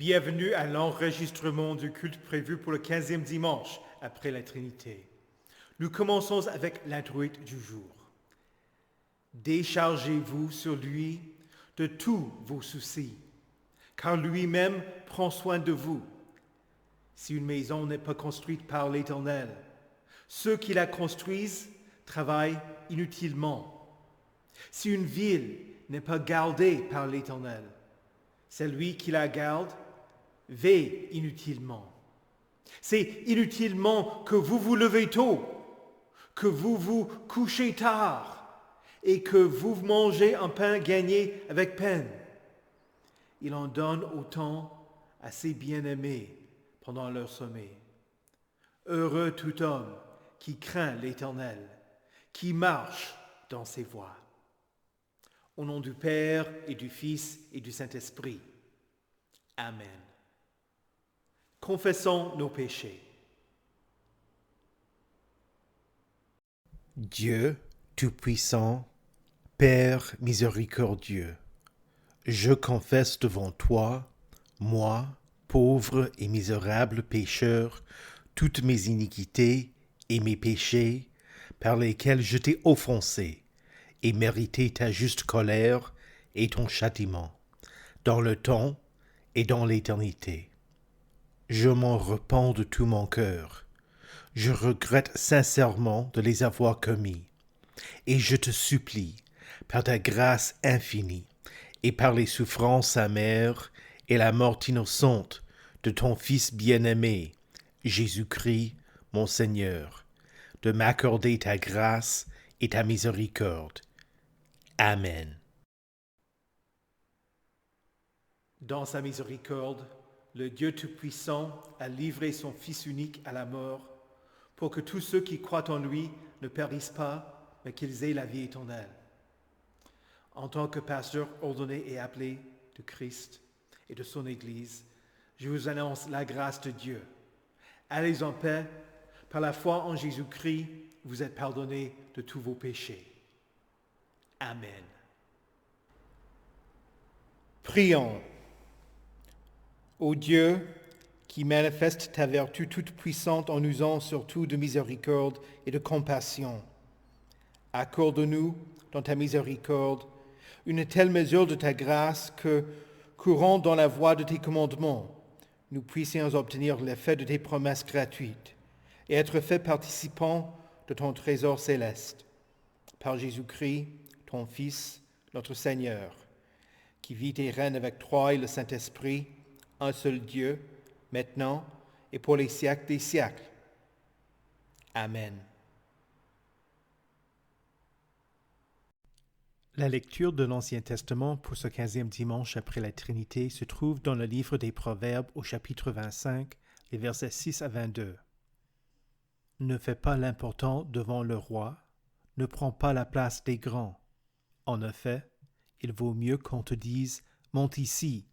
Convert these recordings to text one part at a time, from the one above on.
Bienvenue à l'enregistrement du culte prévu pour le 15e dimanche après la Trinité. Nous commençons avec l'introïte du jour. Déchargez-vous sur lui de tous vos soucis, car lui-même prend soin de vous. Si une maison n'est pas construite par l'Éternel, ceux qui la construisent travaillent inutilement. Si une ville n'est pas gardée par l'Éternel, celui qui la garde veille inutilement. C'est inutilement que vous vous levez tôt, que vous vous couchez tard et que vous mangez un pain gagné avec peine. Il en donne autant à ses bien-aimés pendant leur sommeil. Heureux tout homme qui craint l'Éternel, qui marche dans ses voies. Au nom du Père et du Fils et du Saint-Esprit. Amen. Confessons nos péchés. Dieu Tout-Puissant, Père miséricordieux, je confesse devant toi, moi, pauvre et misérable pécheur, toutes mes iniquités et mes péchés par lesquels je t'ai offensé et mérité ta juste colère et ton châtiment, dans le temps et dans l'éternité. Je m'en repens de tout mon cœur. Je regrette sincèrement de les avoir commis, et je te supplie, par ta grâce infinie, et par les souffrances amères et la mort innocente de ton Fils bien-aimé, Jésus-Christ, mon Seigneur, de m'accorder ta grâce et ta miséricorde. Amen. Dans sa miséricorde, le Dieu Tout-Puissant a livré son Fils unique à la mort pour que tous ceux qui croient en lui ne périssent pas, mais qu'ils aient la vie éternelle. En tant que pasteur ordonné et appelé de Christ et de son Église, je vous annonce la grâce de Dieu. Allez en paix, par la foi en Jésus-Christ, vous êtes pardonnés de tous vos péchés. Amen. Prions. Ô Dieu, qui manifeste ta vertu toute puissante en usant surtout de miséricorde et de compassion, accorde-nous, dans ta miséricorde, une telle mesure de ta grâce que, courant dans la voie de tes commandements, nous puissions obtenir l'effet de tes promesses gratuites et être faits participants de ton trésor céleste. Par Jésus-Christ, ton Fils, notre Seigneur, qui vit et règne avec toi et le Saint-Esprit, un seul Dieu, maintenant et pour les siècles des siècles. Amen. La lecture de l'Ancien Testament pour ce 15e dimanche après la Trinité se trouve dans le livre des Proverbes au chapitre 25, les versets 6 à 22. Ne fais pas l'important devant le roi, ne prends pas la place des grands. En effet, il vaut mieux qu'on te dise « monte ici »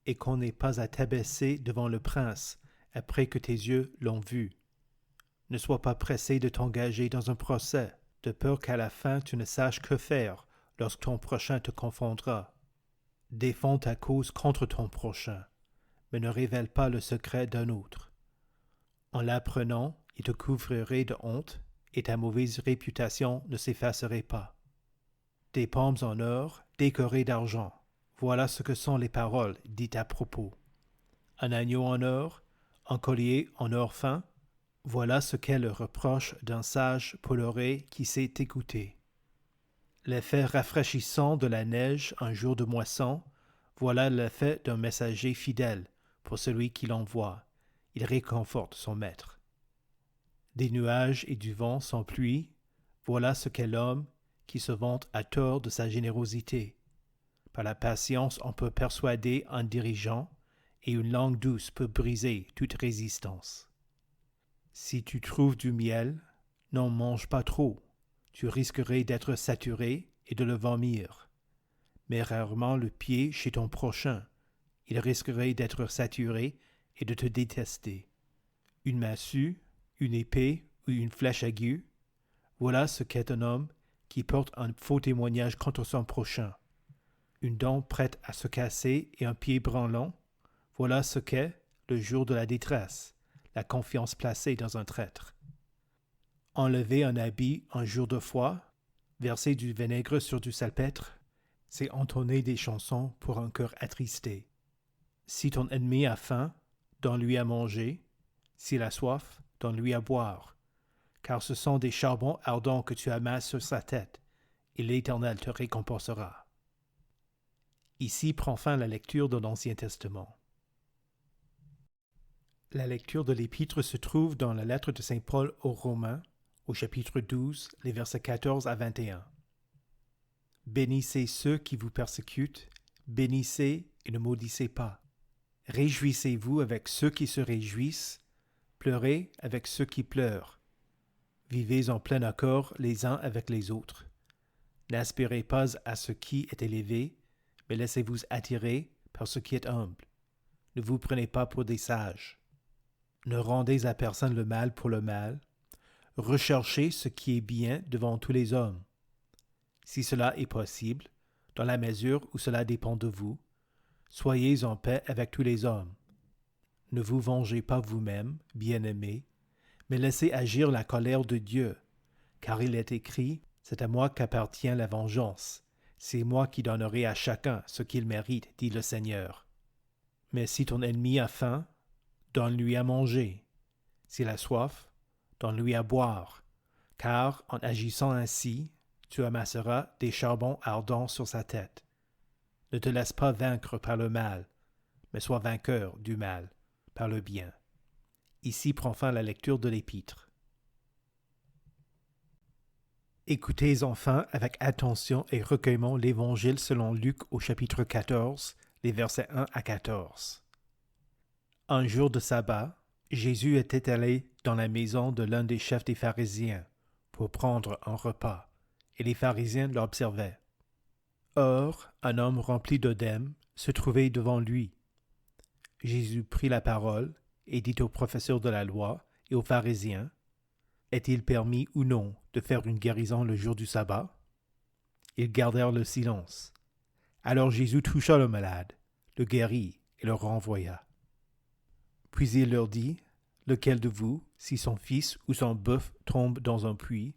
et qu'on n'ait pas à t'abaisser devant le prince après que tes yeux l'ont vu. Ne sois pas pressé de t'engager dans un procès, de peur qu'à la fin tu ne saches que faire lorsque ton prochain te confondra. Défends ta cause contre ton prochain, mais ne révèle pas le secret d'un autre. En l'apprenant, il te couvrirait de honte et ta mauvaise réputation ne s'effacerait pas. Des pommes en or décorées d'argent. Voilà ce que sont les paroles dites à propos. Un agneau en or, un collier en or fin, voilà ce qu'est le reproche d'un sage pour l'oreille qui sait écouter. L'effet rafraîchissant de la neige un jour de moisson, voilà l'effet d'un messager fidèle pour celui qui l'envoie. Il réconforte son maître. Des nuages et du vent sans pluie, voilà ce qu'est l'homme qui se vante à tort de sa générosité. Par la patience, on peut persuader un dirigeant, et une langue douce peut briser toute résistance. Si tu trouves du miel, n'en mange pas trop. Tu risquerais d'être saturé et de le vomir. Mais rarement le pied chez ton prochain. Il risquerait d'être saturé et de te détester. Une massue, une épée ou une flèche aiguë, voilà ce qu'est un homme qui porte un faux témoignage contre son prochain. Une dent prête à se casser et un pied branlant, Voilà ce qu'est le jour de la détresse, la confiance placée dans un traître. Enlever un habit un jour de foi, verser du vinaigre sur du salpêtre, c'est entonner des chansons pour un cœur attristé. Si ton ennemi a faim, donne-lui à manger. S'il a soif, donne-lui à boire. Car ce sont des charbons ardents que tu amasses sur sa tête, et l'Éternel te récompensera. Ici prend fin la lecture de l'Ancien Testament. La lecture de l'Épître se trouve dans la lettre de Saint Paul aux Romains, au chapitre 12, les versets 14 à 21. Bénissez ceux qui vous persécutent, bénissez et ne maudissez pas. Réjouissez-vous avec ceux qui se réjouissent, pleurez avec ceux qui pleurent. Vivez en plein accord les uns avec les autres. N'aspirez pas à ce qui est élevé, mais laissez-vous attirer par ce qui est humble. Ne vous prenez pas pour des sages. Ne rendez à personne le mal pour le mal. Recherchez ce qui est bien devant tous les hommes. Si cela est possible, dans la mesure où cela dépend de vous, soyez en paix avec tous les hommes. Ne vous vengez pas vous-même, bien-aimés, mais laissez agir la colère de Dieu, car il est écrit, « C'est à moi qu'appartient la vengeance. C'est moi qui donnerai à chacun ce qu'il mérite, dit le Seigneur. » Mais si ton ennemi a faim, donne-lui à manger. S'il a soif, donne-lui à boire, car en agissant ainsi, tu amasseras des charbons ardents sur sa tête. Ne te laisse pas vaincre par le mal, mais sois vainqueur du mal par le bien. Ici prend fin la lecture de l'Épître. Écoutez enfin avec attention et recueillement l'Évangile selon Luc au chapitre 14, les versets 1 à 14. Un jour de sabbat, Jésus était allé dans la maison de l'un des chefs des pharisiens pour prendre un repas, et les pharisiens l'observaient. Or, un homme rempli d'œdème se trouvait devant lui. Jésus prit la parole et dit aux professeurs de la loi et aux pharisiens, « Est-il permis ou non de faire une guérison le jour du sabbat ?» Ils gardèrent le silence. Alors Jésus toucha le malade, le guérit et le renvoya. Puis il leur dit, « Lequel de vous, si son fils ou son bœuf tombe dans un puits,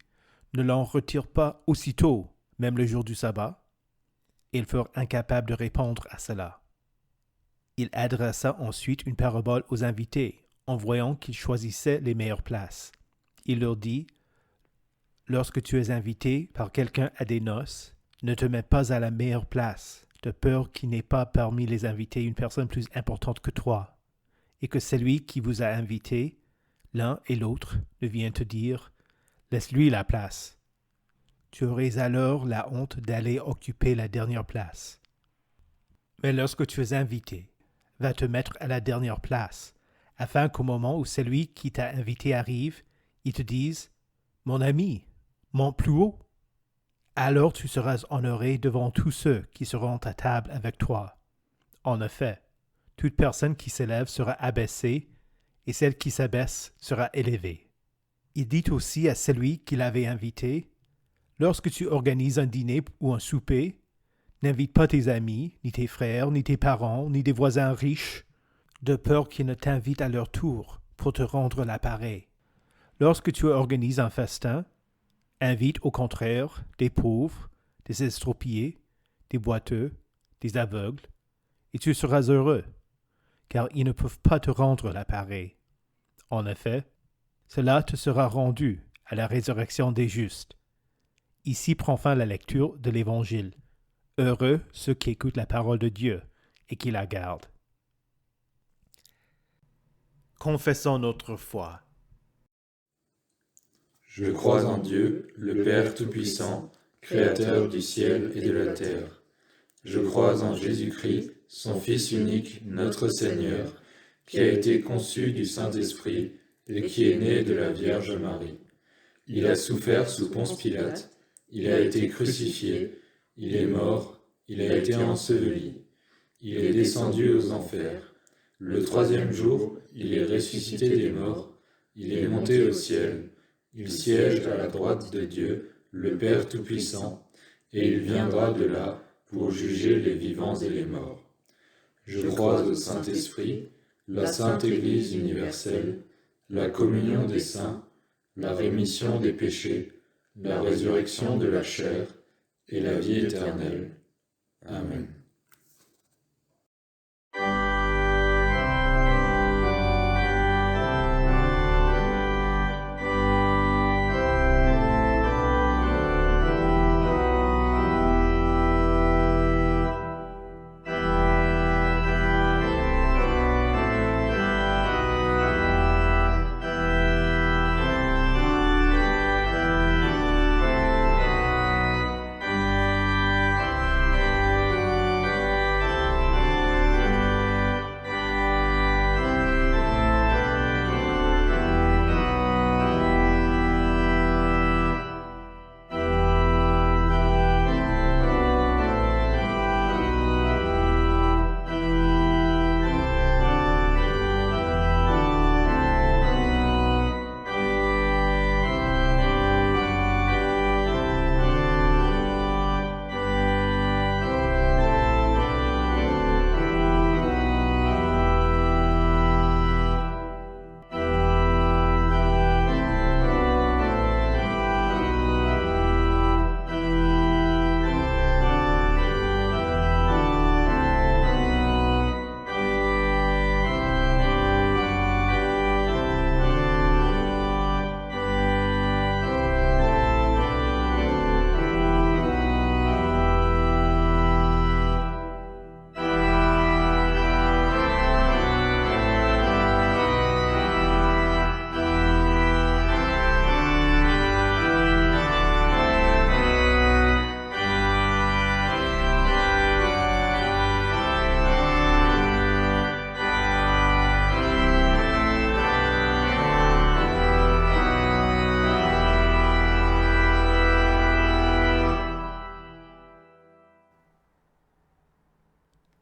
ne l'en retire pas aussitôt, même le jour du sabbat ?» Ils furent incapables de répondre à cela. Il adressa ensuite une parabole aux invités, en voyant qu'ils choisissaient les meilleures places. Il leur dit, « Lorsque tu es invité par quelqu'un à des noces, ne te mets pas à la meilleure place, de peur qu'il n'ait pas parmi les invités une personne plus importante que toi, et que celui qui vous a invité, l'un et l'autre, ne vienne te dire, « Laisse-lui la place. » Tu aurais alors la honte d'aller occuper la dernière place. Mais lorsque tu es invité, va te mettre à la dernière place, afin qu'au moment où celui qui t'a invité arrive, il te dise « Mon ami, monte plus haut. » Alors tu seras honoré devant tous ceux qui seront à table avec toi. En effet, toute personne qui s'élève sera abaissée, et celle qui s'abaisse sera élevée. Il dit aussi à celui qui l'avait invité, « Lorsque tu organises un dîner ou un souper, n'invite pas tes amis, ni tes frères, ni tes parents, ni des voisins riches, de peur qu'ils ne t'invitent à leur tour pour te rendre l'appareil. Lorsque tu organises un festin, invite au contraire des pauvres, des estropiés, des boiteux, des aveugles, et tu seras heureux, car ils ne peuvent pas te rendre l'appareil. En effet, cela te sera rendu à la résurrection des justes. » Ici prend fin la lecture de l'Évangile. Heureux ceux qui écoutent la parole de Dieu et qui la gardent. Confessons notre foi. Je crois en Dieu, le Père Tout-Puissant, Créateur du ciel et de la terre. Je crois en Jésus-Christ, son Fils unique, notre Seigneur, qui a été conçu du Saint-Esprit et qui est né de la Vierge Marie. Il a souffert sous Ponce Pilate, il a été crucifié, il est mort, il a été enseveli, il est descendu aux enfers. Le troisième jour, il est ressuscité des morts, il est monté au ciel, il siège à la droite de Dieu, le Père Tout-Puissant, et il viendra de là pour juger les vivants et les morts. Je crois au Saint-Esprit, la Sainte Église universelle, la communion des saints, la rémission des péchés, la résurrection de la chair et la vie éternelle. Amen.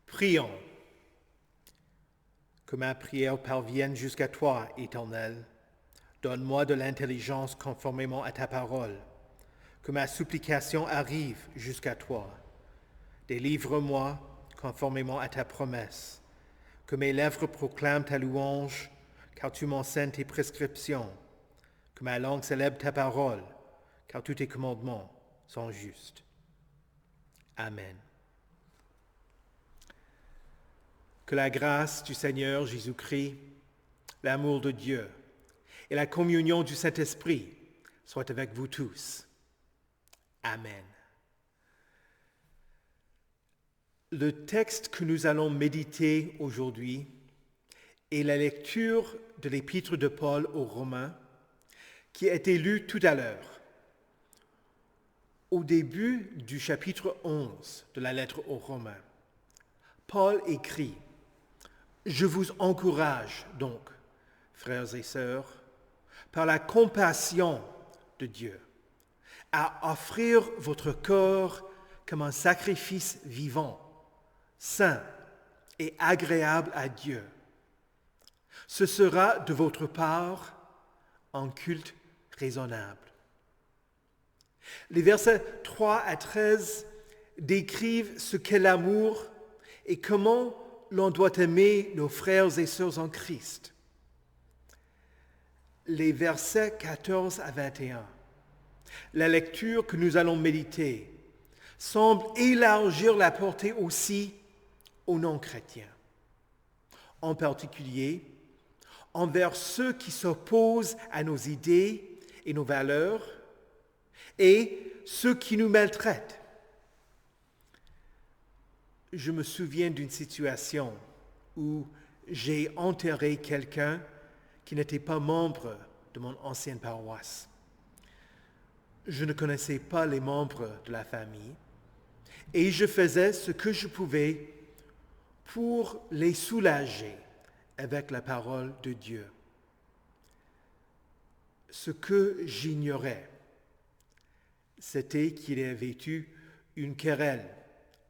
Prions. Que ma prière parvienne jusqu'à toi, Éternel. Donne-moi de l'intelligence conformément à ta parole. Que ma supplication arrive jusqu'à toi. Délivre-moi conformément à ta promesse. Que mes lèvres proclament ta louange, car tu m'enseignes tes prescriptions. Que ma langue célèbre ta parole, car tous tes commandements sont justes. Amen. Que la grâce du Seigneur Jésus-Christ, l'amour de Dieu et la communion du Saint-Esprit soient avec vous tous. Amen. Le texte que nous allons méditer aujourd'hui est la lecture de l'épître de Paul aux Romains qui a été lue tout à l'heure. Au début du chapitre 11 de la lettre aux Romains, Paul écrit: « Je vous encourage donc, frères et sœurs, par la compassion de Dieu, à offrir votre corps comme un sacrifice vivant, saint et agréable à Dieu. Ce sera de votre part un culte raisonnable. » Les versets 3 à 13 décrivent ce qu'est l'amour et comment l'on doit aimer nos frères et sœurs en Christ. Les versets 14 à 21, la lecture que nous allons méditer, semble élargir la portée aussi aux non-chrétiens, en particulier envers ceux qui s'opposent à nos idées et nos valeurs et ceux qui nous maltraitent. Je me souviens d'une situation où j'ai enterré quelqu'un qui n'était pas membre de mon ancienne paroisse. Je ne connaissais pas les membres de la famille et je faisais ce que je pouvais pour les soulager avec la parole de Dieu. Ce que j'ignorais, c'était qu'il y avait eu une querelle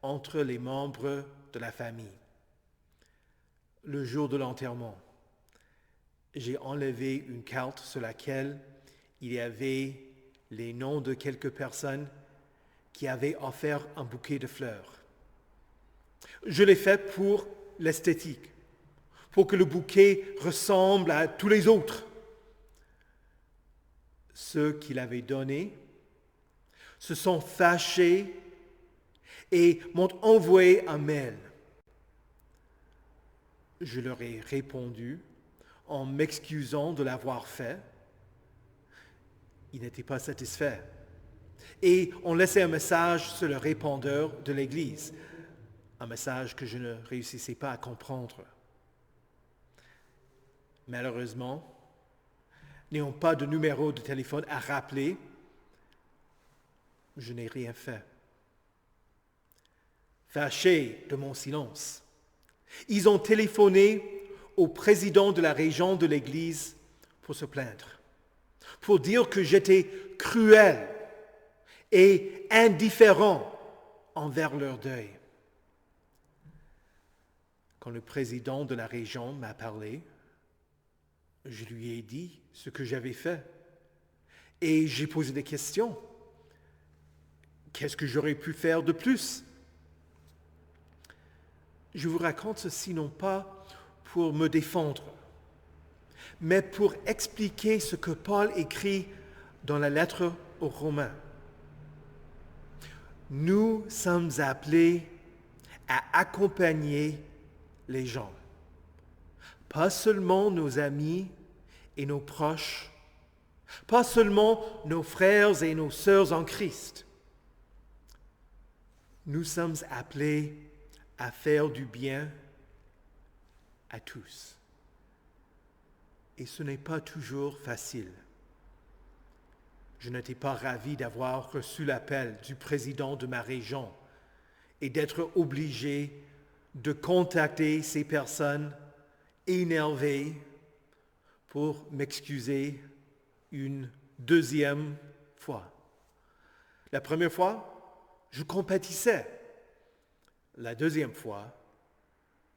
entre les membres de la famille. Le jour de l'enterrement, j'ai enlevé une carte sur laquelle il y avait les noms de quelques personnes qui avaient offert un bouquet de fleurs. Je l'ai fait pour l'esthétique, pour que le bouquet ressemble à tous les autres. Ceux qui l'avaient donné se sont fâchés et m'ont envoyé un mail. Je leur ai répondu en m'excusant de l'avoir fait. Ils n'étaient pas satisfaits. Et ont laissé un message sur le répondeur de l'Église, un message que je ne réussissais pas à comprendre. Malheureusement, n'ayant pas de numéro de téléphone à rappeler, je n'ai rien fait. Fâchés de mon silence, ils ont téléphoné au président de la région de l'Église pour se plaindre, pour dire que j'étais cruel et indifférent envers leur deuil. Quand le président de la région m'a parlé, je lui ai dit ce que j'avais fait et j'ai posé des questions. Qu'est-ce que j'aurais pu faire de plus? Je vous raconte ceci non pas pour me défendre, mais pour expliquer ce que Paul écrit dans la lettre aux Romains. Nous sommes appelés à accompagner les gens, pas seulement nos amis et nos proches, pas seulement nos frères et nos sœurs en Christ. Nous sommes appelés à faire du bien à tous. Et ce n'est pas toujours facile. Je n'étais pas ravi d'avoir reçu l'appel du président de ma région et d'être obligé de contacter ces personnes énervées pour m'excuser une deuxième fois. La première fois, je compatissais. La deuxième fois,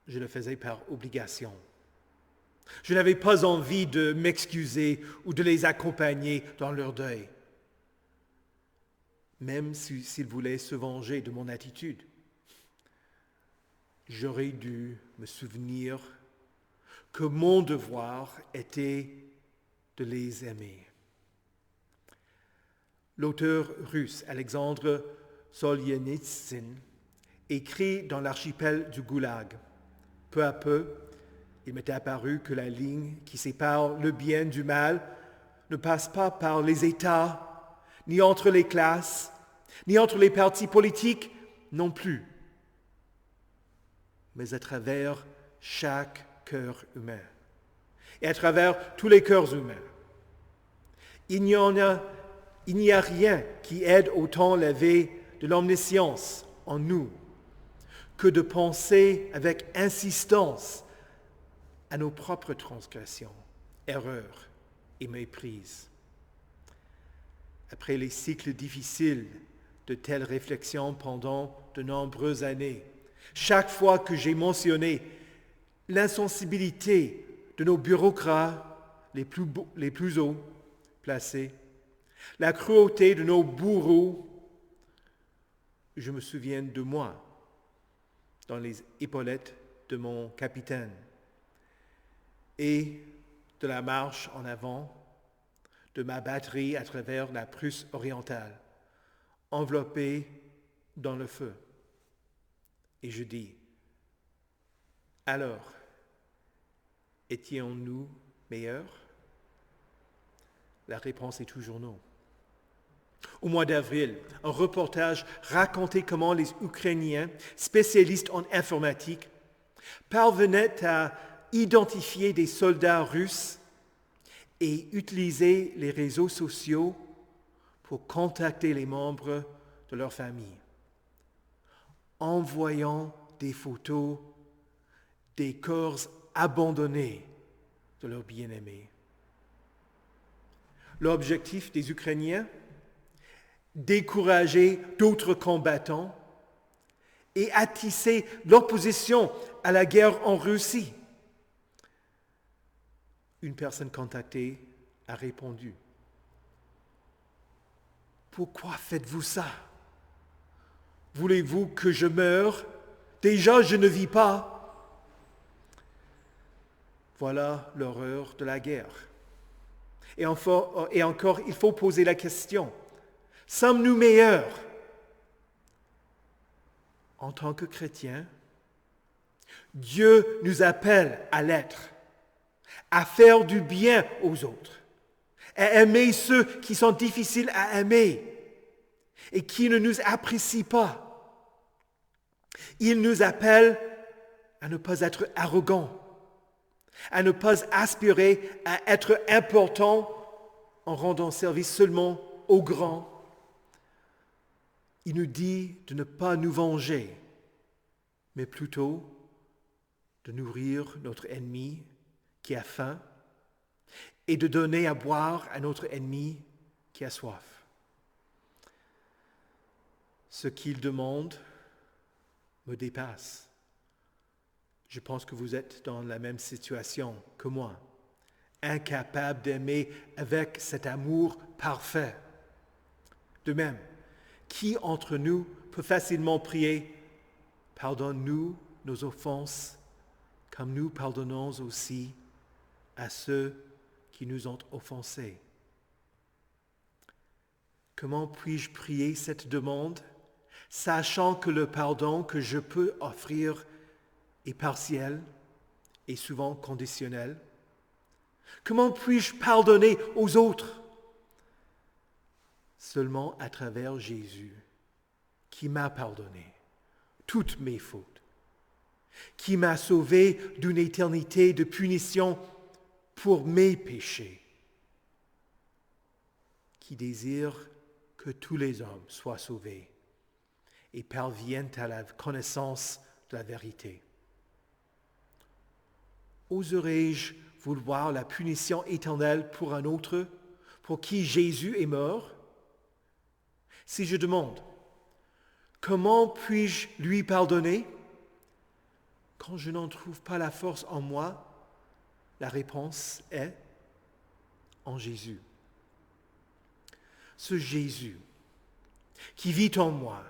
je le faisais par obligation. Je n'avais pas envie de m'excuser ou de les accompagner dans leur deuil, même s'ils voulaient se venger de mon attitude. J'aurais dû me souvenir que mon devoir était de les aimer. L'auteur russe Alexandre Solzhenitsyn écrit dans l'archipel du Goulag. Peu à peu, il m'est apparu que la ligne qui sépare le bien du mal ne passe pas par les États, ni entre les classes, ni entre les partis politiques non plus, mais à travers chaque cœur humain et à travers tous les cœurs humains. Il n'y a rien qui aide autant l'éveil de l'omniscience en nous que de penser avec insistance à nos propres transgressions, erreurs et méprises. Après les cycles difficiles de telles réflexions pendant de nombreuses années, chaque fois que j'ai mentionné l'insensibilité de nos bureaucrates les plus hauts placés, la cruauté de nos bourreaux, je me souviens de moi dans les épaulettes de mon capitaine et de la marche en avant de ma batterie à travers la Prusse orientale, enveloppée dans le feu. Et je dis, alors, étions-nous meilleurs? La réponse est toujours non. Au mois d'avril, un reportage racontait comment les Ukrainiens, spécialistes en informatique, parvenaient à identifier des soldats russes et utiliser les réseaux sociaux pour contacter les membres de leur famille, envoyant des photos des corps abandonnés de leurs bien-aimés. L'objectif des Ukrainiens, décourager d'autres combattants et attiser l'opposition à la guerre en Russie. Une personne contactée a répondu, « Pourquoi faites-vous ça? Voulez-vous que je meure? Déjà, je ne vis pas. » Voilà l'horreur de la guerre. Et encore, il faut poser la question, sommes-nous meilleurs en tant que chrétiens? Dieu nous appelle à l'être, à faire du bien aux autres, à aimer ceux qui sont difficiles à aimer et qui ne nous apprécient pas. Il nous appelle à ne pas être arrogants, à ne pas aspirer à être important en rendant service seulement aux grands. Il nous dit de ne pas nous venger, mais plutôt de nourrir notre ennemi qui a faim et de donner à boire à notre ennemi qui a soif. Ce qu'il demande me dépasse. Je pense que vous êtes dans la même situation que moi, incapable d'aimer avec cet amour parfait. De même, qui entre nous peut facilement prier « Pardonne-nous nos offenses, comme nous pardonnons aussi à ceux qui nous ont offensés. » Comment puis-je prier cette demande, sachant que le pardon que je peux offrir est partiel et souvent conditionnel? Comment puis-je pardonner aux autres? Seulement à travers Jésus, qui m'a pardonné toutes mes fautes, qui m'a sauvé d'une éternité de punition pour mes péchés, qui désire que tous les hommes soient sauvés et parviennent à la connaissance de la vérité. Oserais-je vouloir la punition éternelle pour un autre, pour qui Jésus est mort? Si je demande, comment puis-je lui pardonner? Quand je n'en trouve pas la force en moi, la réponse est en Jésus. Ce Jésus qui vit en moi,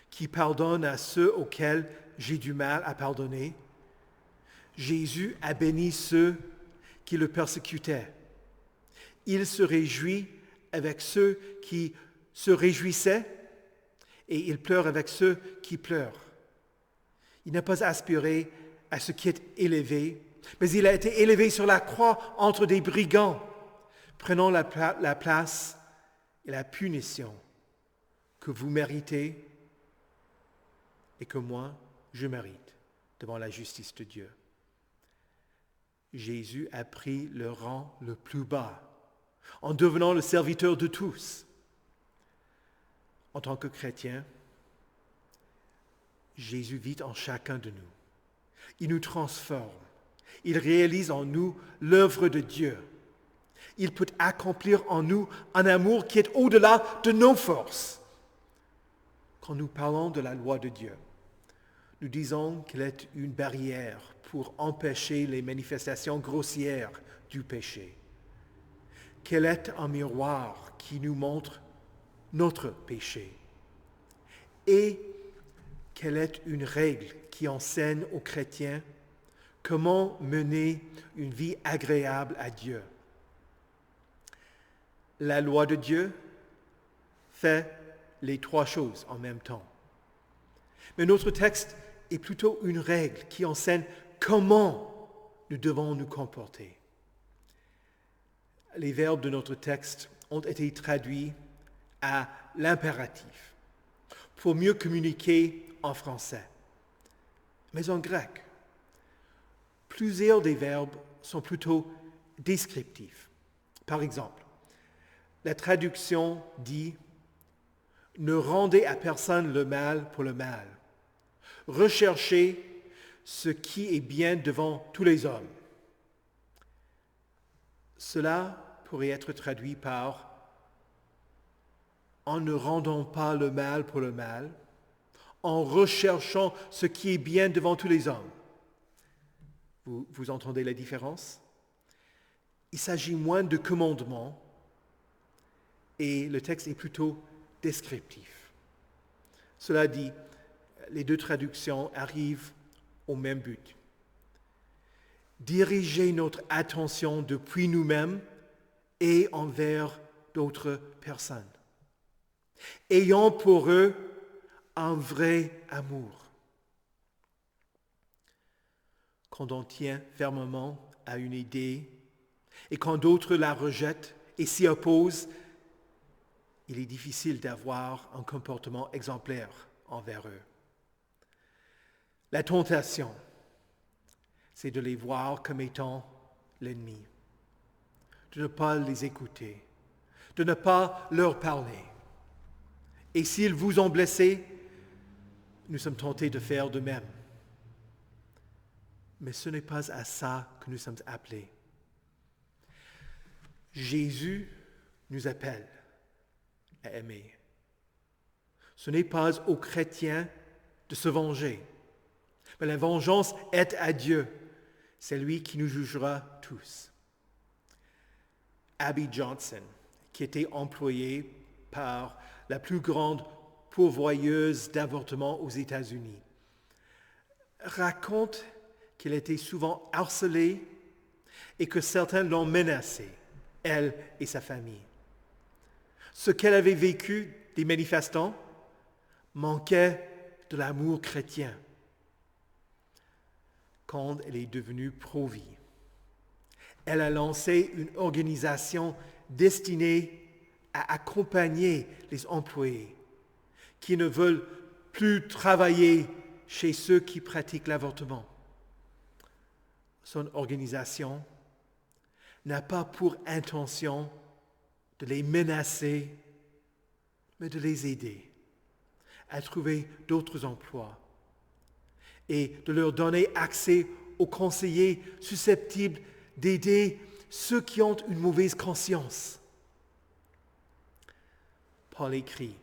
qui pardonne à ceux auxquels j'ai du mal à pardonner, Jésus a béni ceux qui le persécutaient. Il se réjouit avec ceux qui se réjouissaient et il pleure avec ceux qui pleurent. Il n'a pas aspiré à ce qui est élevé, mais il a été élevé sur la croix entre des brigands, prenant la place et la punition que vous méritez et que moi, je mérite devant la justice de Dieu. Jésus a pris le rang le plus bas en devenant le serviteur de tous. En tant que chrétien, Jésus vit en chacun de nous. Il nous transforme. Il réalise en nous l'œuvre de Dieu. Il peut accomplir en nous un amour qui est au-delà de nos forces. Quand nous parlons de la loi de Dieu, nous disons qu'elle est une barrière pour empêcher les manifestations grossières du péché, qu'elle est un miroir qui nous montre notre péché et qu'elle est une règle qui enseigne aux chrétiens comment mener une vie agréable à Dieu. La loi de Dieu fait les trois choses en même temps. Mais notre texte est plutôt une règle qui enseigne comment nous devons nous comporter. Les verbes de notre texte ont été traduits à l'impératif pour mieux communiquer en français. Mais en grec, plusieurs des verbes sont plutôt descriptifs. Par exemple, la traduction dit « Ne rendez à personne le mal pour le mal. Recherchez ce qui est bien devant tous les hommes. » Cela pourrait être traduit par « En ne rendant pas le mal pour le mal, en recherchant ce qui est bien devant tous les hommes. » Vous entendez la différence? Il s'agit moins de commandements et le texte est plutôt descriptif. Cela dit, les deux traductions arrivent au même but. diriger notre attention depuis nous-mêmes et envers d'autres personnes, ayant pour eux un vrai amour. Quand on tient fermement à une idée et quand d'autres la rejettent et s'y opposent, il est difficile d'avoir un comportement exemplaire envers eux. La tentation, c'est de les voir comme étant l'ennemi, de ne pas les écouter, de ne pas leur parler. Et s'ils vous ont blessé, nous sommes tentés de faire de même. Mais ce n'est pas à ça que nous sommes appelés. Jésus nous appelle à aimer. Ce n'est pas aux chrétiens de se venger, mais la vengeance est à Dieu. C'est lui qui nous jugera tous. Abby Johnson, qui était employée par la plus grande pourvoyeuse d'avortements aux États-Unis, raconte qu'elle était souvent harcelée et que certains l'ont menacée, elle et sa famille. Ce qu'elle avait vécu des manifestants manquait de l'amour chrétien. Quand elle est devenue pro-vie, elle a lancé une organisation destinée à accompagner les employés qui ne veulent plus travailler chez ceux qui pratiquent l'avortement. Son organisation n'a pas pour intention de les menacer, mais de les aider à trouver d'autres emplois et de leur donner accès aux conseillers susceptibles d'aider ceux qui ont une mauvaise conscience. Paul écrit,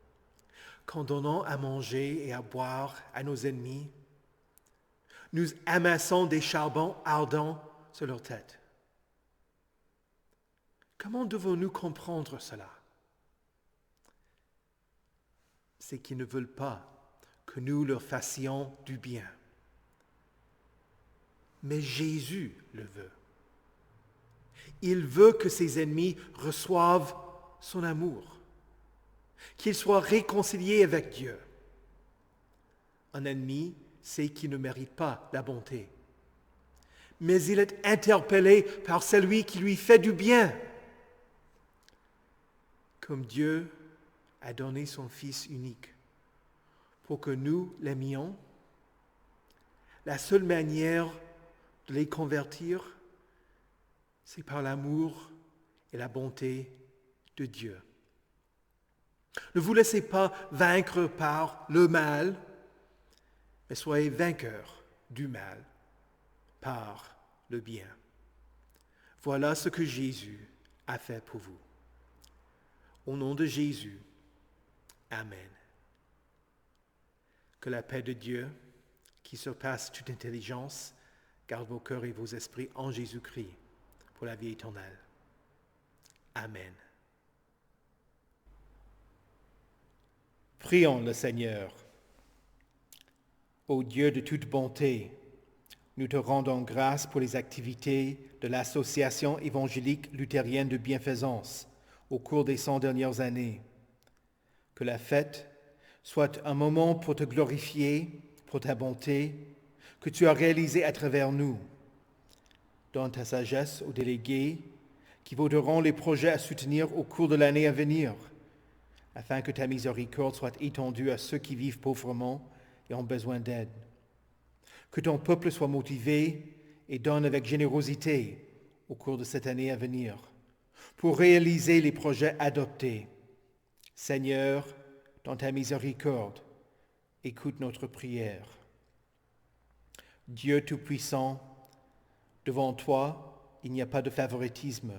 « Qu'en donnant à manger et à boire à nos ennemis, nous amassons des charbons ardents sur leur tête. » Comment devons-nous comprendre cela? C'est qu'ils ne veulent pas que nous leur fassions du bien. Mais Jésus le veut. Il veut que ses ennemis reçoivent son amour, qu'ils soient réconciliés avec Dieu. Un ennemi sait qu'il ne mérite pas la bonté, mais il est interpellé par celui qui lui fait du bien. Comme Dieu a donné son Fils unique pour que nous l'aimions, la seule manière de les convertir, c'est par l'amour et la bonté de Dieu. Ne vous laissez pas vaincre par le mal, mais soyez vainqueurs du mal par le bien. Voilà ce que Jésus a fait pour vous. Au nom de Jésus, Amen. Que la paix de Dieu, qui surpasse toute intelligence, garde vos cœurs et vos esprits en Jésus-Christ pour la vie éternelle. Amen. Prions le Seigneur. Ô Dieu de toute bonté, nous te rendons grâce pour les activités de l'Association évangélique luthérienne de bienfaisance au cours des 100 dernières années. Que la fête soit un moment pour te glorifier, pour ta bonté, que tu as réalisé à travers nous. Donne ta sagesse aux délégués qui voteront les projets à soutenir au cours de l'année à venir, afin que ta miséricorde soit étendue à ceux qui vivent pauvrement et ont besoin d'aide. Que ton peuple soit motivé et donne avec générosité au cours de cette année à venir, pour réaliser les projets adoptés. Seigneur, dans ta miséricorde, écoute notre prière. Dieu Tout-Puissant, devant toi, il n'y a pas de favoritisme.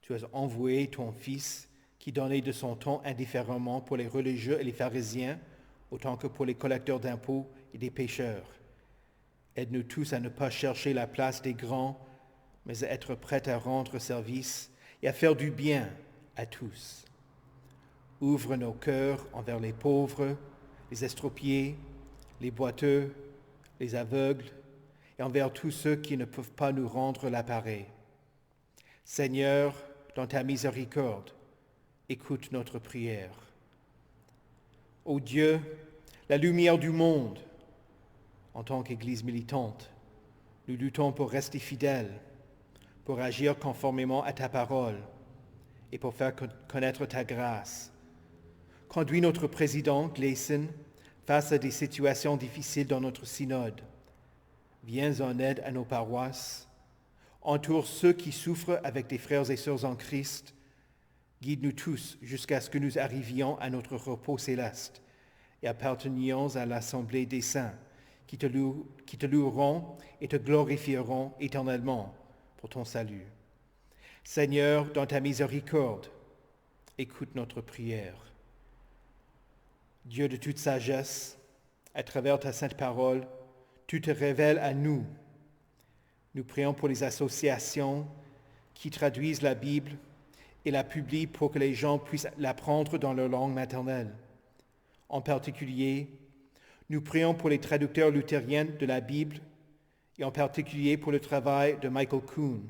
Tu as envoyé ton Fils qui donnait de son temps indifféremment pour les religieux et les pharisiens, autant que pour les collecteurs d'impôts et des pécheurs. Aide-nous tous à ne pas chercher la place des grands, mais à être prêts à rendre service et à faire du bien à tous. Ouvre nos cœurs envers les pauvres, les estropiés, les boiteux, les aveugles, et envers tous ceux qui ne peuvent pas nous rendre l'appareil. Seigneur, dans ta miséricorde, écoute notre prière. Ô Dieu, la lumière du monde, en tant qu'Église militante, nous luttons pour rester fidèles, pour agir conformément à ta parole et pour faire connaître ta grâce. Conduis notre président, Gleason, face à des situations difficiles dans notre synode. Viens en aide à nos paroisses. Entoure ceux qui souffrent avec des frères et sœurs en Christ. Guide-nous tous jusqu'à ce que nous arrivions à notre repos céleste et appartenions à l'assemblée des saints qui te loueront et te glorifieront éternellement pour ton salut. Seigneur, dans ta miséricorde, écoute notre prière. Dieu de toute sagesse, à travers ta sainte parole, tu te révèles à nous. Nous prions pour les associations qui traduisent la Bible et la publient pour que les gens puissent l'apprendre dans leur langue maternelle. En particulier, nous prions pour les traducteurs luthériens de la Bible et en particulier pour le travail de Michael Kuhn.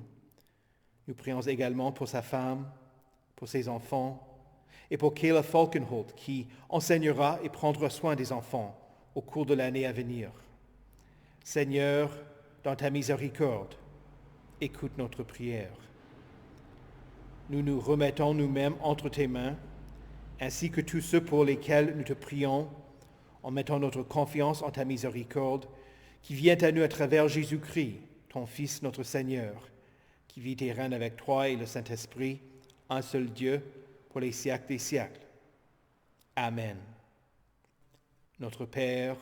Nous prions également pour sa femme, pour ses enfants et pour Kayla Falkenholt qui enseignera et prendra soin des enfants au cours de l'année à venir. Seigneur, dans ta miséricorde, écoute notre prière. Nous nous remettons nous-mêmes entre tes mains, ainsi que tous ceux pour lesquels nous te prions, en mettant notre confiance en ta miséricorde, qui vient à nous à travers Jésus-Christ, ton Fils, notre Seigneur, qui vit et règne avec toi et le Saint-Esprit, un seul Dieu, pour les siècles des siècles. Amen. Notre Père,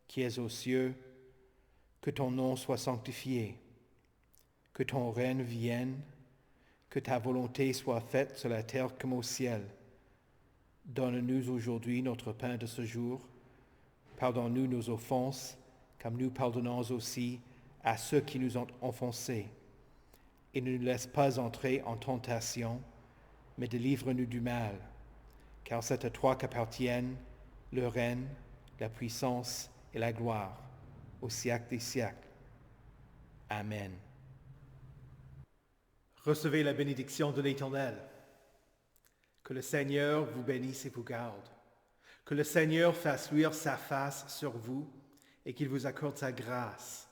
qui es aux cieux, que ton nom soit sanctifié, que ton règne vienne, que ta volonté soit faite sur la terre comme au ciel. Donne-nous aujourd'hui notre pain de ce jour. Pardonne-nous nos offenses, comme nous pardonnons aussi à ceux qui nous ont offensés. Et ne nous laisse pas entrer en tentation, mais délivre-nous du mal, car c'est à toi qu'appartiennent le règne, la puissance et la gloire, au siècle des siècles. Amen. Recevez la bénédiction de l'Éternel. Que le Seigneur vous bénisse et vous garde. Que le Seigneur fasse luire sa face sur vous et qu'il vous accorde sa grâce.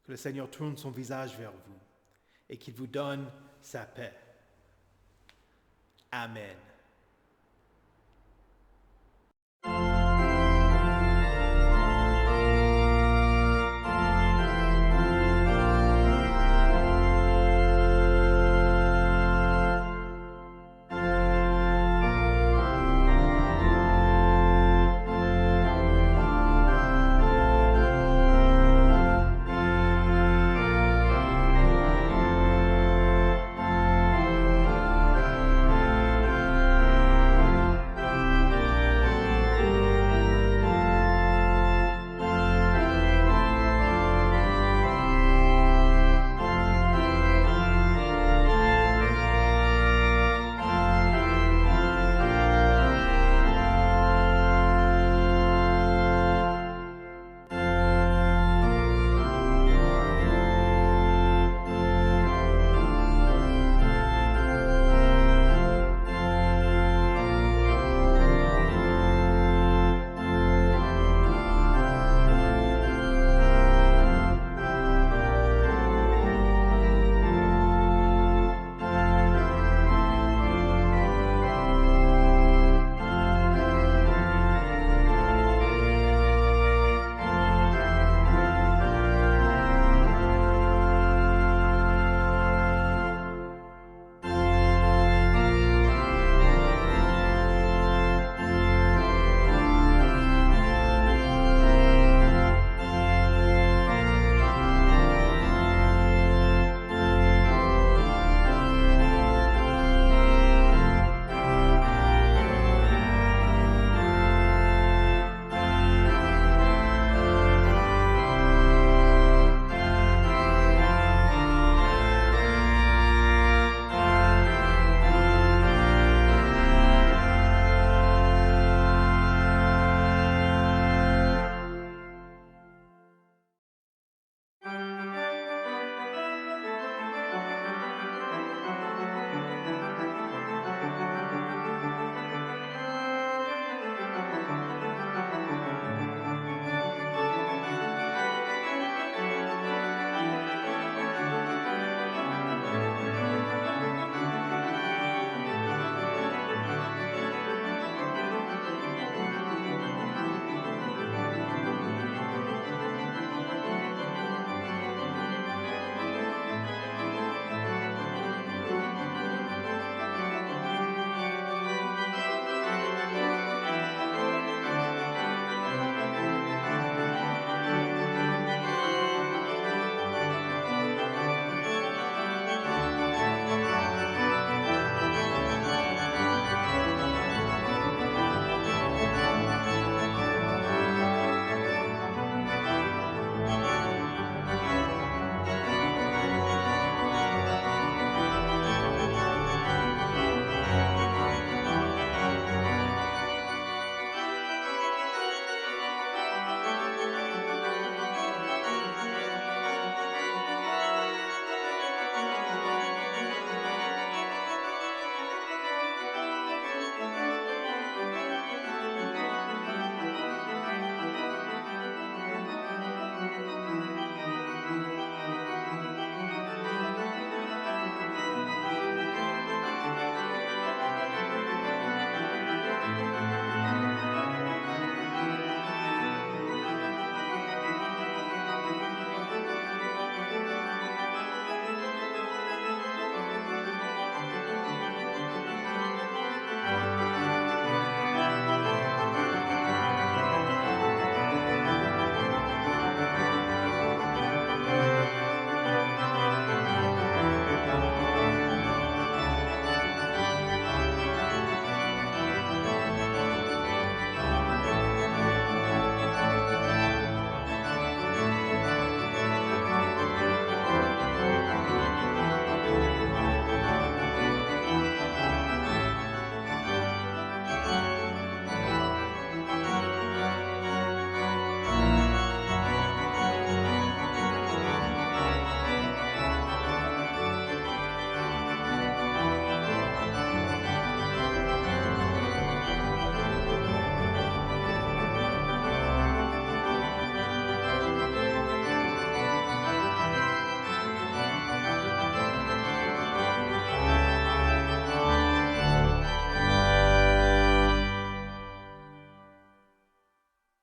Que le Seigneur tourne son visage vers vous et qu'il vous donne sa paix. Amen.